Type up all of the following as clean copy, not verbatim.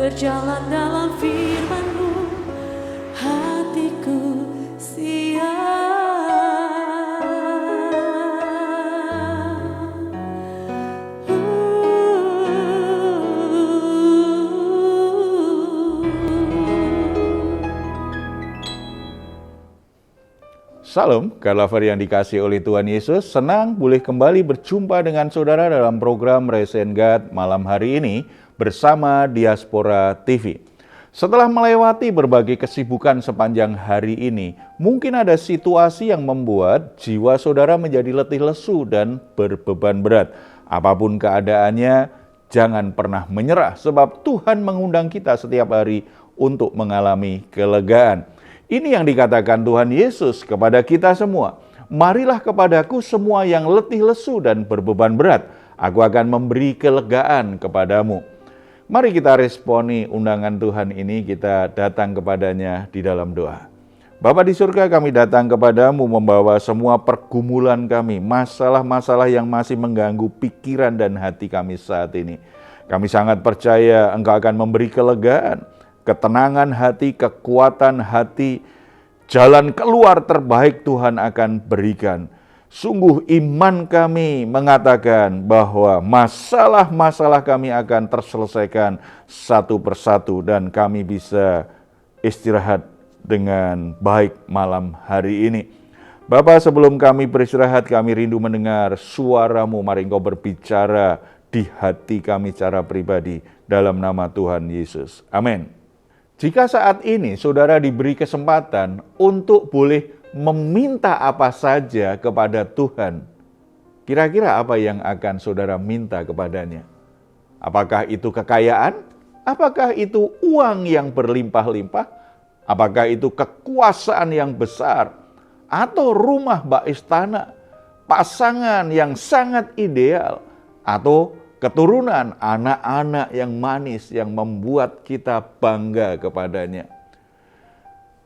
berjalan dalam firman-Mu, hatiku Salam, God Lover yang dikasihi oleh Tuhan Yesus. Senang boleh kembali berjumpa dengan saudara dalam program Raise and God malam hari ini bersama Diaspora TV. Setelah melewati berbagai kesibukan sepanjang hari ini, mungkin ada situasi yang membuat jiwa saudara menjadi letih lesu dan berbeban berat. Apapun keadaannya, jangan pernah menyerah sebab Tuhan mengundang kita setiap hari untuk mengalami kelegaan. Ini yang dikatakan Tuhan Yesus kepada kita semua. Marilah kepadaku semua yang letih lesu dan berbeban berat. Aku akan memberi kelegaan kepadamu. Mari kita responi undangan Tuhan ini, kita datang kepadanya di dalam doa. Bapa di surga, kami datang kepadamu membawa semua pergumulan kami, masalah-masalah yang masih mengganggu pikiran dan hati kami saat ini. Kami sangat percaya Engkau akan memberi kelegaan, ketenangan hati, kekuatan hati, jalan keluar terbaik Tuhan akan berikan. Sungguh iman kami mengatakan bahwa masalah-masalah kami akan terselesaikan satu persatu dan kami bisa istirahat dengan baik malam hari ini. Bapa, sebelum kami beristirahat, kami rindu mendengar suara-Mu. Mari Engkau berbicara di hati kami secara pribadi dalam nama Tuhan Yesus. Amin. Jika saat ini saudara diberi kesempatan untuk boleh meminta apa saja kepada Tuhan, kira-kira apa yang akan saudara minta kepadanya? Apakah itu kekayaan? Apakah itu uang yang berlimpah-limpah? Apakah itu kekuasaan yang besar? Atau rumah bak istana? Pasangan yang sangat ideal? Atau keturunan, anak-anak yang manis yang membuat kita bangga kepadanya.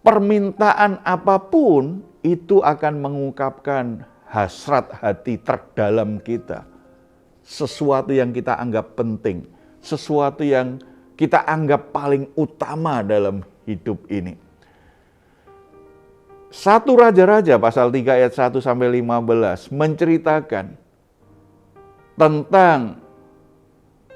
Permintaan apapun itu akan mengungkapkan hasrat hati terdalam kita. Sesuatu yang kita anggap penting, sesuatu yang kita anggap paling utama dalam hidup ini. 1 Raja-Raja pasal 3 ayat 1-15 menceritakan tentang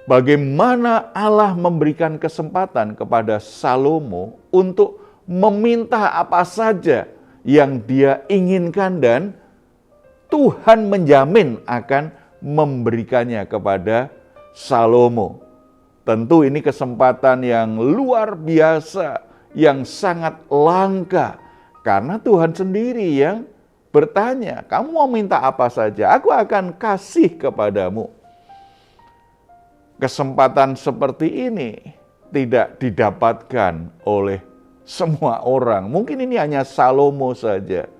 bagaimana Allah memberikan kesempatan kepada Salomo untuk meminta apa saja yang dia inginkan dan Tuhan menjamin akan memberikannya kepada Salomo. Tentu ini kesempatan yang luar biasa, yang sangat langka. Karena Tuhan sendiri yang bertanya, kamu mau minta apa saja, aku akan kasih kepadamu. Kesempatan seperti ini tidak didapatkan oleh semua orang. Mungkin ini hanya Salomo saja.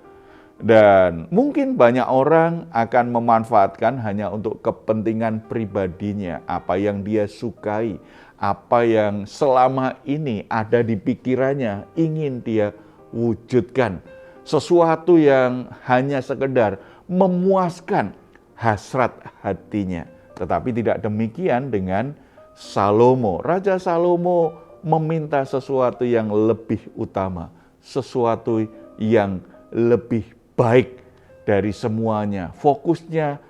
Dan mungkin banyak orang akan memanfaatkan hanya untuk kepentingan pribadinya. Apa yang dia sukai, apa yang selama ini ada di pikirannya, ingin dia wujudkan. Sesuatu yang hanya sekedar memuaskan hasrat hatinya. Tetapi tidak demikian dengan Salomo. Raja Salomo meminta sesuatu yang lebih utama, sesuatu yang lebih baik dari semuanya. Fokusnya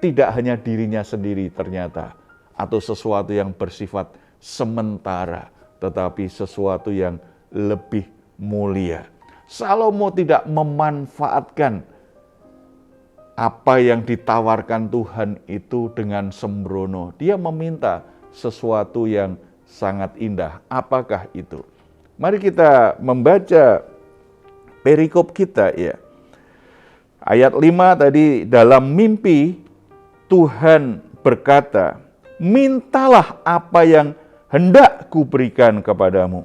tidak hanya dirinya sendiri ternyata, atau sesuatu yang bersifat sementara, tetapi sesuatu yang lebih mulia. Salomo tidak memanfaatkan apa yang ditawarkan Tuhan itu dengan sembrono. Dia meminta sesuatu yang sangat indah. Apakah itu? Mari kita membaca perikop kita ya. Ayat 5 tadi, dalam mimpi Tuhan berkata, mintalah apa yang hendak kuberikan kepadamu.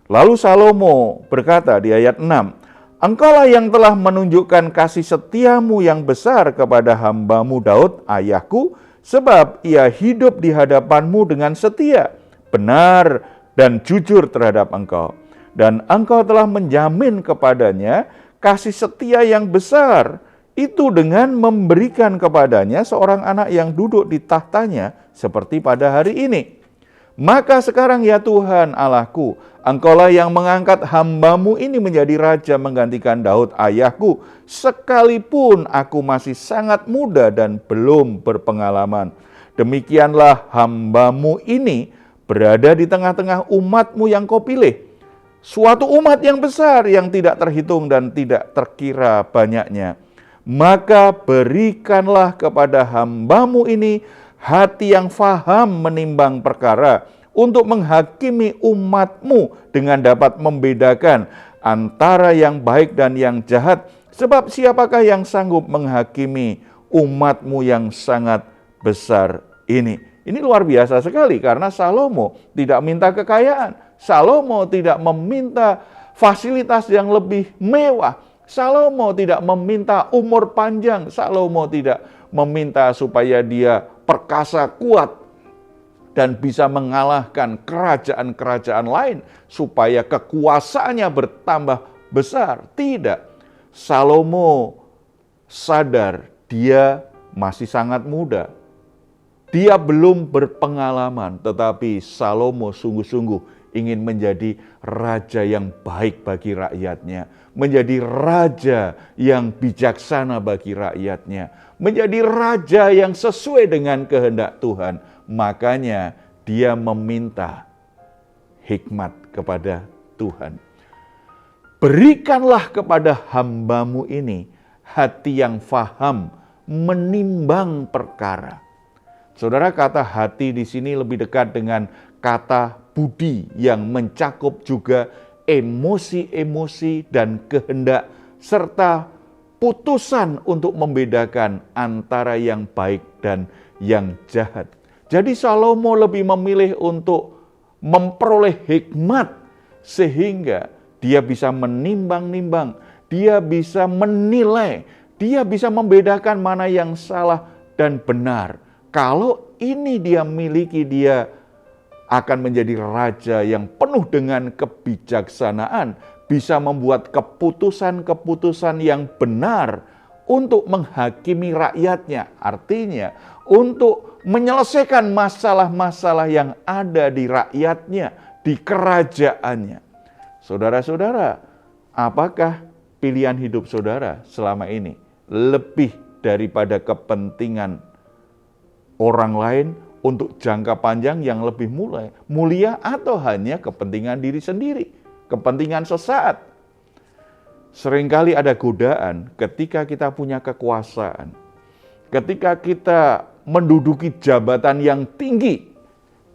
Lalu Salomo berkata di ayat 6, Engkaulah yang telah menunjukkan kasih setiamu yang besar kepada hambamu Daud, ayahku, sebab ia hidup di hadapanmu dengan setia, benar dan jujur terhadap engkau. Dan engkau telah menjamin kepadanya kasih setia yang besar, itu dengan memberikan kepadanya seorang anak yang duduk di tahtanya seperti pada hari ini. Maka sekarang ya Tuhan Allahku, Engkaulah yang mengangkat hamba-Mu ini menjadi raja menggantikan Daud ayahku, sekalipun aku masih sangat muda dan belum berpengalaman. Demikianlah hamba-Mu ini berada di tengah-tengah umat-Mu yang Kau pilih. Suatu umat yang besar yang tidak terhitung dan tidak terkira banyaknya. Maka berikanlah kepada hamba-Mu ini hati yang faham menimbang perkara, untuk menghakimi umat-Mu dengan dapat membedakan antara yang baik dan yang jahat. Sebab siapakah yang sanggup menghakimi umat-Mu yang sangat besar ini? Ini luar biasa sekali, karena Salomo tidak minta kekayaan. Salomo tidak meminta fasilitas yang lebih mewah. Salomo tidak meminta umur panjang. Salomo tidak meminta supaya dia perkasa, kuat, dan bisa mengalahkan kerajaan-kerajaan lain supaya kekuasaannya bertambah besar. Tidak. Salomo sadar dia masih sangat muda. Dia belum berpengalaman, tetapi Salomo sungguh-sungguh ingin menjadi raja yang baik bagi rakyatnya, menjadi raja yang bijaksana bagi rakyatnya, menjadi raja yang sesuai dengan kehendak Tuhan. Makanya dia meminta hikmat kepada Tuhan. Berikanlah kepada hamba-Mu ini hati yang faham menimbang perkara. Saudara, kata hati di sini lebih dekat dengan kata budi yang mencakup juga emosi-emosi dan kehendak serta putusan untuk membedakan antara yang baik dan yang jahat. Jadi Salomo lebih memilih untuk memperoleh hikmat sehingga dia bisa menimbang-nimbang, dia bisa menilai, dia bisa membedakan mana yang salah dan benar. Kalau ini dia miliki, dia akan menjadi raja yang penuh dengan kebijaksanaan, bisa membuat keputusan-keputusan yang benar untuk menghakimi rakyatnya. Artinya, untuk menyelesaikan masalah-masalah yang ada di rakyatnya, di kerajaannya. Saudara-saudara, apakah pilihan hidup saudara selama ini lebih daripada kepentingan orang lain untuk jangka panjang yang lebih mulia, atau hanya kepentingan diri sendiri, kepentingan sesaat? Seringkali ada godaan ketika kita punya kekuasaan, ketika kita menduduki jabatan yang tinggi,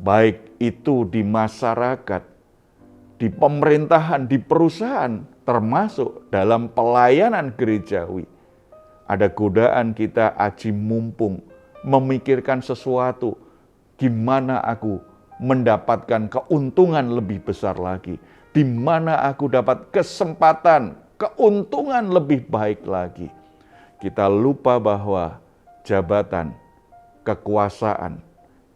baik itu di masyarakat, di pemerintahan, di perusahaan, termasuk dalam pelayanan gerejawi. Ada godaan kita aji mumpung, memikirkan sesuatu, gimana aku mendapatkan keuntungan lebih besar lagi, di mana aku dapat kesempatan, keuntungan lebih baik lagi. Kita lupa bahwa jabatan, kekuasaan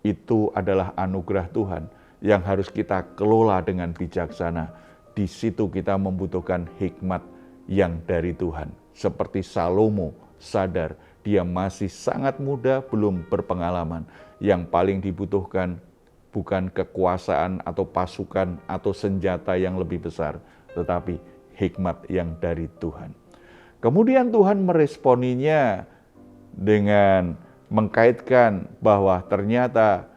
itu adalah anugerah Tuhan yang harus kita kelola dengan bijaksana. Di situ kita membutuhkan hikmat yang dari Tuhan. Seperti Salomo sadar dia masih sangat muda, belum berpengalaman. Yang paling dibutuhkan bukan kekuasaan atau pasukan atau senjata yang lebih besar, tetapi hikmat yang dari Tuhan. Kemudian Tuhan meresponinya dengan mengkaitkan bahwa ternyata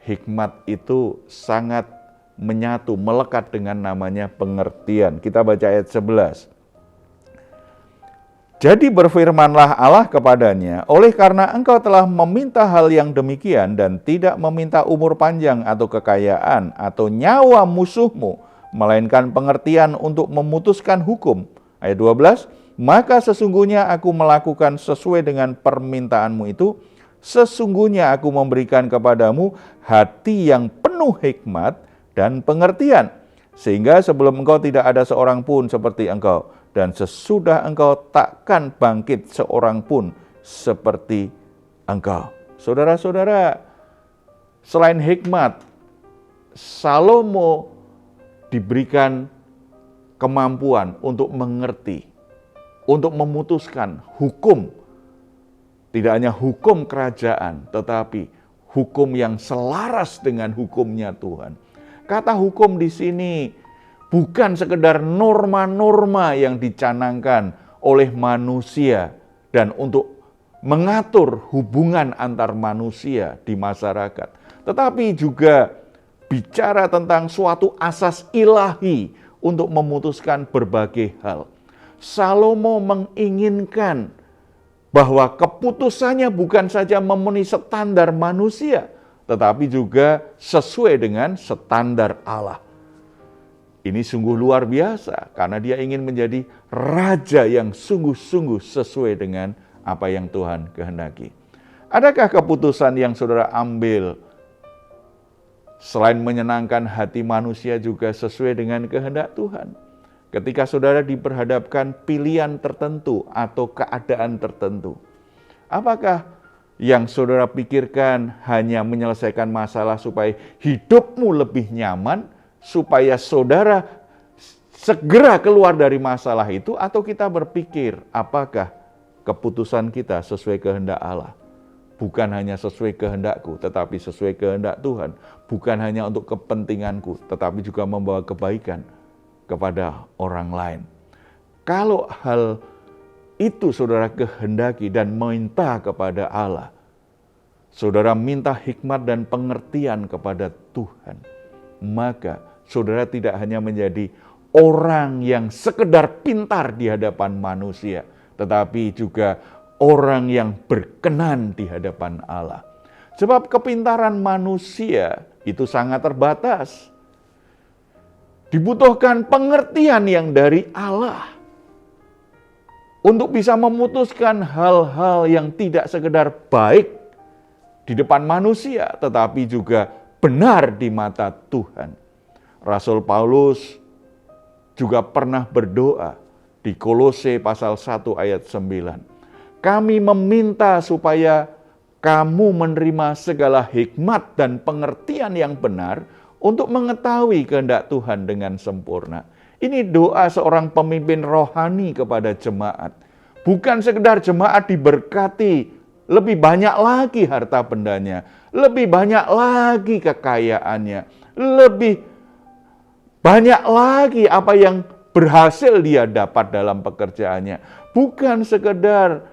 hikmat itu sangat menyatu, melekat dengan namanya pengertian. Kita baca ayat 11. Jadi berfirmanlah Allah kepadanya, oleh karena engkau telah meminta hal yang demikian dan tidak meminta umur panjang atau kekayaan atau nyawa musuhmu, melainkan pengertian untuk memutuskan hukum. Ayat 12, maka sesungguhnya aku melakukan sesuai dengan permintaanmu itu, sesungguhnya aku memberikan kepadamu hati yang penuh hikmat dan pengertian, sehingga sebelum engkau tidak ada seorang pun seperti engkau, dan sesudah engkau takkan bangkit seorang pun seperti engkau. Saudara-saudara, selain hikmat, Salomo diberikan kemampuan untuk mengerti, untuk memutuskan hukum. Tidak hanya hukum kerajaan, tetapi hukum yang selaras dengan hukumnya Tuhan. Kata hukum di sini bukan sekedar norma-norma yang dicanangkan oleh manusia dan untuk mengatur hubungan antar manusia di masyarakat, tetapi juga bicara tentang suatu asas ilahi untuk memutuskan berbagai hal. Salomo menginginkan bahwa keputusannya bukan saja memenuhi standar manusia, tetapi juga sesuai dengan standar Allah. Ini sungguh luar biasa karena dia ingin menjadi raja yang sungguh-sungguh sesuai dengan apa yang Tuhan kehendaki. Adakah keputusan yang saudara ambil selain menyenangkan hati manusia juga sesuai dengan kehendak Tuhan? Ketika saudara diperhadapkan pilihan tertentu atau keadaan tertentu, apakah yang saudara pikirkan hanya menyelesaikan masalah supaya hidupmu lebih nyaman, supaya saudara segera keluar dari masalah itu, atau kita berpikir apakah keputusan kita sesuai kehendak Allah? Bukan hanya sesuai kehendakku, tetapi sesuai kehendak Tuhan. Bukan hanya untuk kepentinganku, tetapi juga membawa kebaikan kepada orang lain. Kalau hal itu saudara kehendaki dan minta kepada Allah, saudara minta hikmat dan pengertian kepada Tuhan, maka saudara tidak hanya menjadi orang yang sekedar pintar di hadapan manusia, tetapi juga orang yang berkenan di hadapan Allah. Sebab kepintaran manusia itu sangat terbatas. Dibutuhkan pengertian yang dari Allah untuk bisa memutuskan hal-hal yang tidak sekedar baik di depan manusia, tetapi juga benar di mata Tuhan. Rasul Paulus juga pernah berdoa di Kolose pasal 1 ayat 9. Kami meminta supaya kamu menerima segala hikmat dan pengertian yang benar untuk mengetahui kehendak Tuhan dengan sempurna. Ini doa seorang pemimpin rohani kepada jemaat. Bukan sekedar jemaat diberkati, lebih banyak lagi harta bendanya, lebih banyak lagi kekayaannya, lebih banyak lagi apa yang berhasil dia dapat dalam pekerjaannya. Bukan sekedar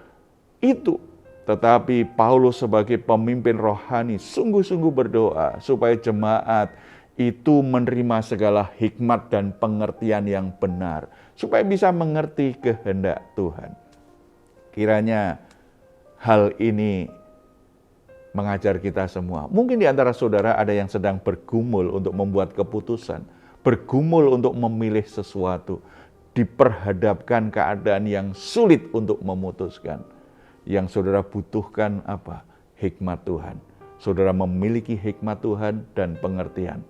itu, tetapi Paulus sebagai pemimpin rohani sungguh-sungguh berdoa supaya jemaat itu menerima segala hikmat dan pengertian yang benar, supaya bisa mengerti kehendak Tuhan. Kiranya hal ini mengajar kita semua. Mungkin di antara saudara ada yang sedang bergumul untuk membuat keputusan, bergumul untuk memilih sesuatu, diperhadapkan keadaan yang sulit untuk memutuskan. Yang saudara butuhkan apa? Hikmat Tuhan. Saudara memiliki hikmat Tuhan dan pengertian,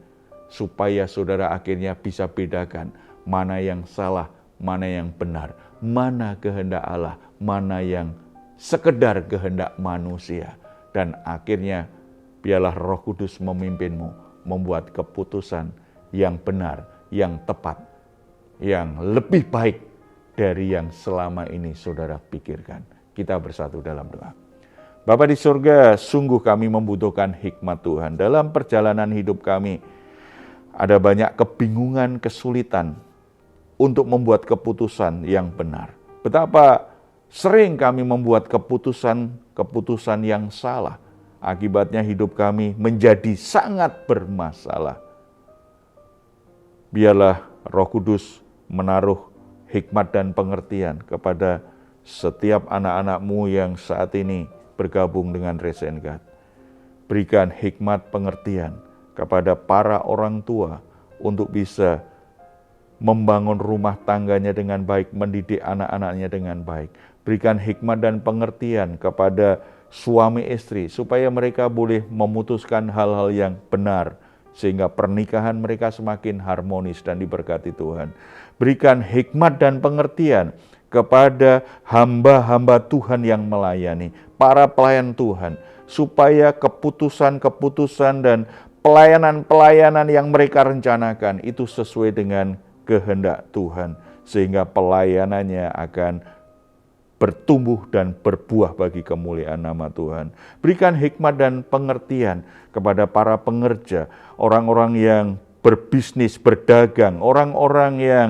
supaya saudara akhirnya bisa bedakan mana yang salah, mana yang benar, mana kehendak Allah, mana yang sekedar kehendak manusia. Dan akhirnya biarlah Roh Kudus memimpinmu membuat keputusan yang benar, yang tepat, yang lebih baik dari yang selama ini saudara pikirkan. Kita bersatu dalam doa. Bapa di surga, sungguh kami membutuhkan hikmat Tuhan. Dalam perjalanan hidup kami, ada banyak kebingungan, kesulitan untuk membuat keputusan yang benar. Betapa sering kami membuat keputusan yang salah. Akibatnya hidup kami menjadi sangat bermasalah. Biarlah Roh Kudus menaruh hikmat dan pengertian kepada setiap anak-anak-Mu yang saat ini bergabung dengan Resen God. Berikan hikmat pengertian kepada para orang tua untuk bisa membangun rumah tangganya dengan baik, mendidik anak-anaknya dengan baik. Berikan hikmat dan pengertian kepada suami istri supaya mereka boleh memutuskan hal-hal yang benar, sehingga pernikahan mereka semakin harmonis dan diberkati Tuhan. Berikan hikmat dan pengertian kepada hamba-hamba Tuhan yang melayani, para pelayan Tuhan, supaya keputusan-keputusan dan pelayanan-pelayanan yang mereka rencanakan itu sesuai dengan kehendak Tuhan, sehingga pelayanannya akan bertumbuh dan berbuah bagi kemuliaan nama Tuhan. Berikan hikmat dan pengertian kepada para pengerja, orang-orang yang berbisnis, berdagang, orang-orang yang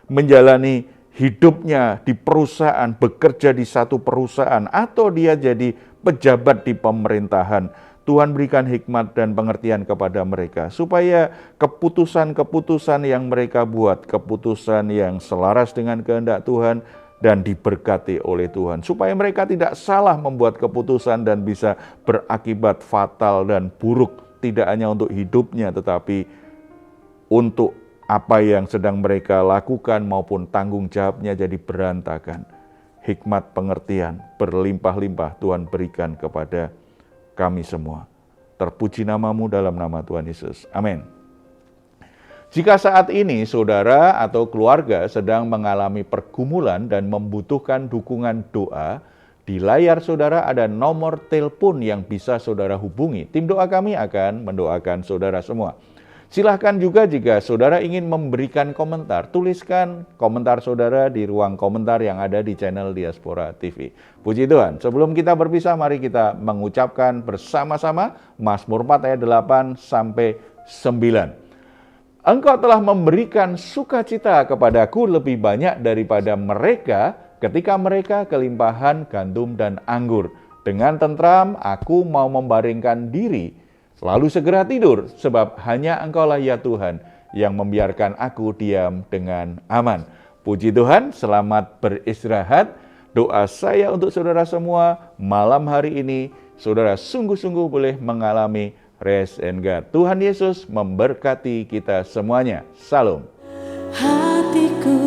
menjalani hidupnya di perusahaan, bekerja di satu perusahaan, atau dia jadi pejabat di pemerintahan. Tuhan berikan hikmat dan pengertian kepada mereka, supaya keputusan-keputusan yang mereka buat, keputusan yang selaras dengan kehendak Tuhan, dan diberkati oleh Tuhan. Supaya mereka tidak salah membuat keputusan dan bisa berakibat fatal dan buruk, tidak hanya untuk hidupnya, tetapi untuk apa yang sedang mereka lakukan maupun tanggung jawabnya jadi berantakan. Hikmat pengertian berlimpah-limpah Tuhan berikan kepada kami semua. Terpuji namamu dalam nama Tuhan Yesus. Amin. Jika saat ini saudara atau keluarga sedang mengalami pergumulan dan membutuhkan dukungan doa, di layar saudara ada nomor telepon yang bisa saudara hubungi. Tim doa kami akan mendoakan saudara semua. Silahkan juga jika saudara ingin memberikan komentar, tuliskan komentar saudara di ruang komentar yang ada di channel Diaspora TV. Puji Tuhan, sebelum kita berpisah, mari kita mengucapkan bersama-sama Mazmur 4 ayat 8 sampai 9. Engkau telah memberikan sukacita kepadaku lebih banyak daripada mereka ketika mereka kelimpahan gandum dan anggur. Dengan tentram aku mau membaringkan diri, lalu segera tidur, sebab hanya Engkaulah ya Tuhan yang membiarkan aku diam dengan aman. Puji Tuhan, selamat beristirahat. Doa saya untuk saudara semua malam hari ini, saudara sungguh-sungguh boleh mengalami Rest and God. Tuhan Yesus memberkati kita semuanya. Salam. Hatiku